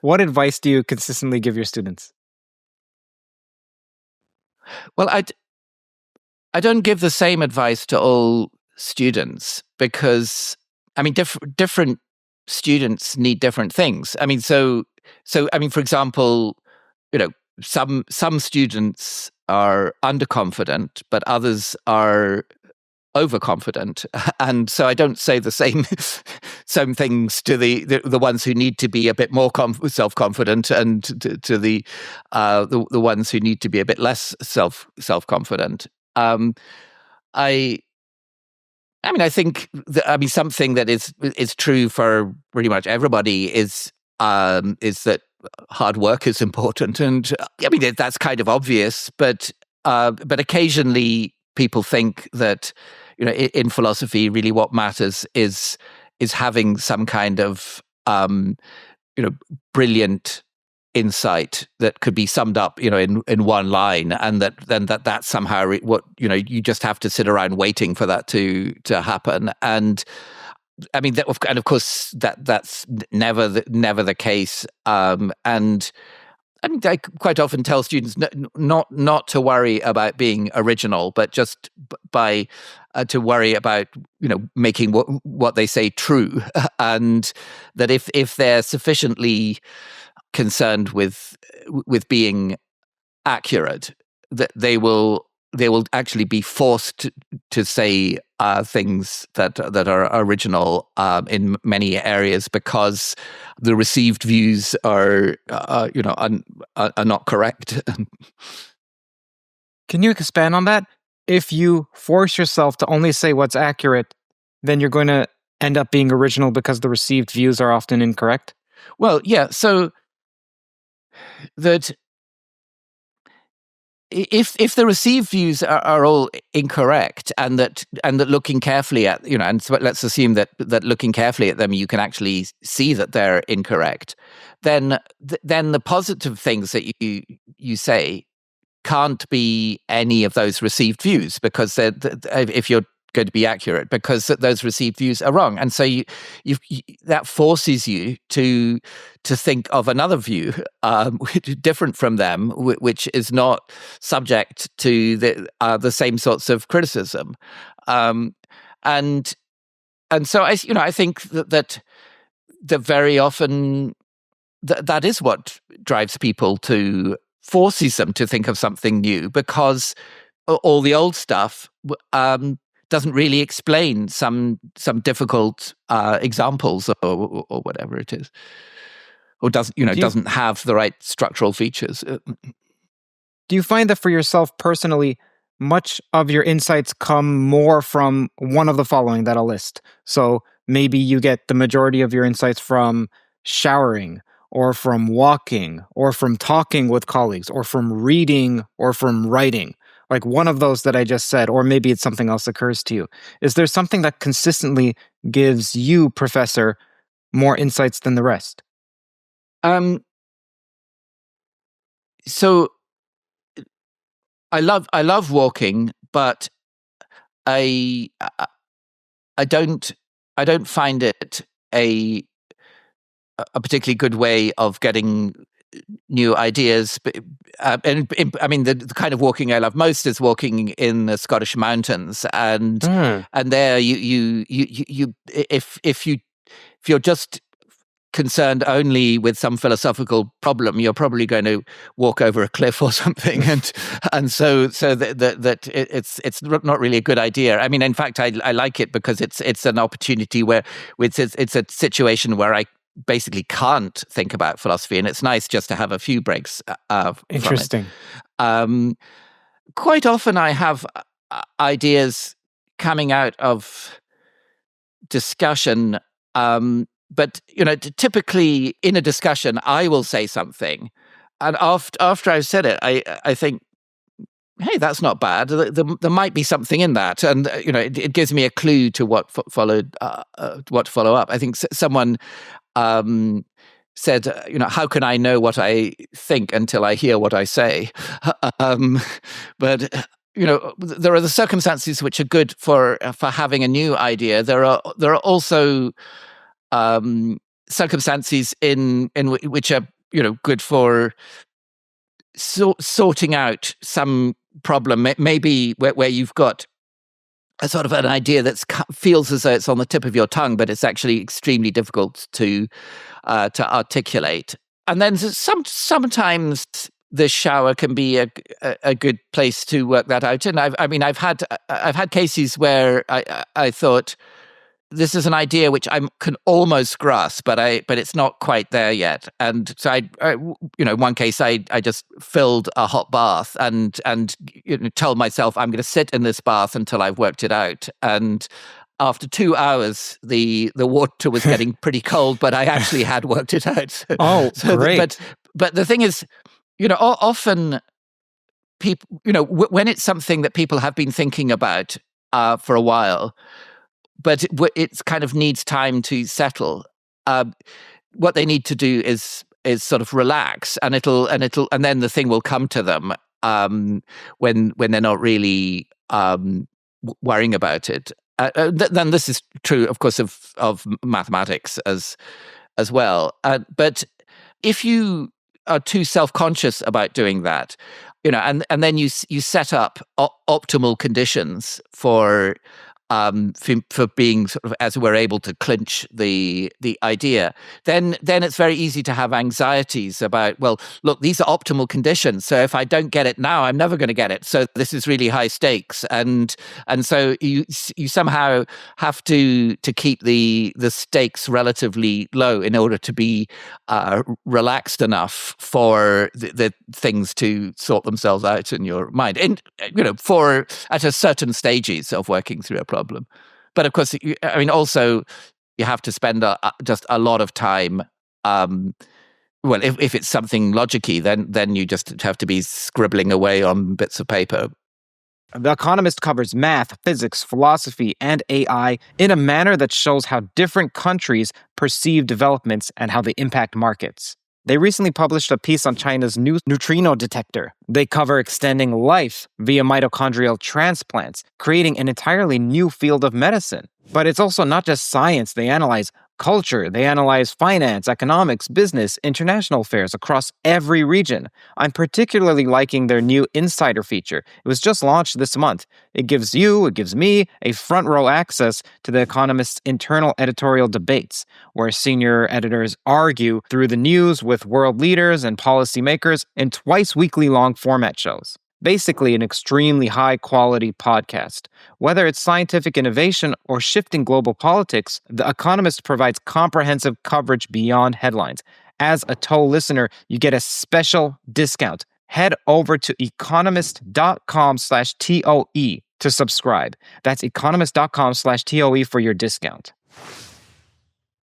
what advice do you consistently give your students? Well, I don't give the same advice to all students because, I mean, different students need different things. I mean, so I mean, for example, some students are underconfident, but others are overconfident, and so I don't say the same things to the ones who need to be a bit more self-confident, and to the ones who need to be a bit less self-confident. I think something that is true for pretty much everybody is that hard work is important, and I mean that's kind of obvious, but occasionally people think that in philosophy really what matters is having some kind of brilliant insight that could be summed up in one line, and that somehow what you just have to sit around waiting for that to happen. And I mean and of course that's never the case. And I mean, I quite often tell students not to worry about being original, but just to worry about making what they say true, and that if they're sufficiently concerned with being accurate, that they will actually be forced to say things that are original in many areas, because the received views are not correct. Can you expand on that? If you force yourself to only say what's accurate, then you're going to end up being original because the received views are often incorrect? Well, yeah. So that if the received views are all incorrect, and that looking carefully at and so let's assume that looking carefully at them you can actually see that they're incorrect, then the positive things that you say can't be any of those received views, because if you're going to be accurate, because those received views are wrong, and so you that forces you to think of another view different from them, which is not subject to the same sorts of criticism, and so I think that very often that is what drives people to forces them to think of something new, because all the old stuff doesn't really explain some difficult examples or whatever it is, or doesn't have the right structural features. Do you find that for yourself personally, much of your insights come more from one of the following that I'll list? So maybe you get the majority of your insights from showering, or from walking, or from talking with colleagues, or from reading, or from writing. Like one of those that I just said, or maybe it's something else occurs to you. Is there something that consistently gives you, Professor, more insights than the rest? So I love walking, but I don't find it a particularly good way of getting new ideas. And I mean, the kind of walking I love most is walking in the Scottish mountains, and there you if you're just concerned only with some philosophical problem, you're probably going to walk over a cliff or something, and so that it's not really a good idea. I mean, in fact, I like it because it's an opportunity where it's a situation where I basically can't think about philosophy, and it's nice just to have a few breaks. Interesting. Quite often, I have ideas coming out of discussion. But typically in a discussion, I will say something, and after I've said it, I think, hey, that's not bad. There might be something in that, and it gives me a clue to what followed, what to follow up. I think someone said, how can I know what I think until I hear what I say? But there are the circumstances which are good for having a new idea. There are also circumstances in which are good for sorting out some problem, maybe where you've got a sort of an idea that feels as though it's on the tip of your tongue, but it's actually extremely difficult to articulate. And then sometimes the shower can be a good place to work that out. And I've had cases where I thought, this is an idea which I can almost grasp, but it's not quite there yet. And so one case I just filled a hot bath and told myself I'm going to sit in this bath until I've worked it out. And after 2 hours, the water was getting pretty cold, but I actually had worked it out. Oh, great! But the thing is, often people, when it's something that people have been thinking about for a while, but it kind of needs time to settle. What they need to do is sort of relax, and then the thing will come to them when they're not really worrying about it. Then this is true, of course, of mathematics as well. But if you are too self-conscious about doing that, and then you set up optimal conditions for being sort of, as we're able to clinch the idea, then it's very easy to have anxieties about, well, look, these are optimal conditions. So if I don't get it now, I'm never going to get it. So this is really high stakes, and so you somehow have to keep the stakes relatively low in order to be relaxed enough for the things to sort themselves out in your mind, and for at a certain stages of working through a problem. But of course, also you have to spend just a lot of time. Well, if it's something logic-y, then you just have to be scribbling away on bits of paper. The Economist covers math, physics, philosophy, and AI in a manner that shows how different countries perceive developments and how they impact markets. They recently published a piece on China's new neutrino detector. They cover extending life via mitochondrial transplants, creating an entirely new field of medicine. But it's also not just science. They analyze culture, they analyze finance, economics, business, international affairs across every region. I'm particularly liking their new Insider feature. It was just launched this month. It gives me, a front row access to The Economist's internal editorial debates, where senior editors argue through the news with world leaders and policymakers in twice weekly long format shows. Basically, an extremely high-quality podcast. Whether it's scientific innovation or shifting global politics, The Economist provides comprehensive coverage beyond headlines. As a TOE listener, you get a special discount. Head over to economist.com/TOE to subscribe. That's economist.com/TOE for your discount.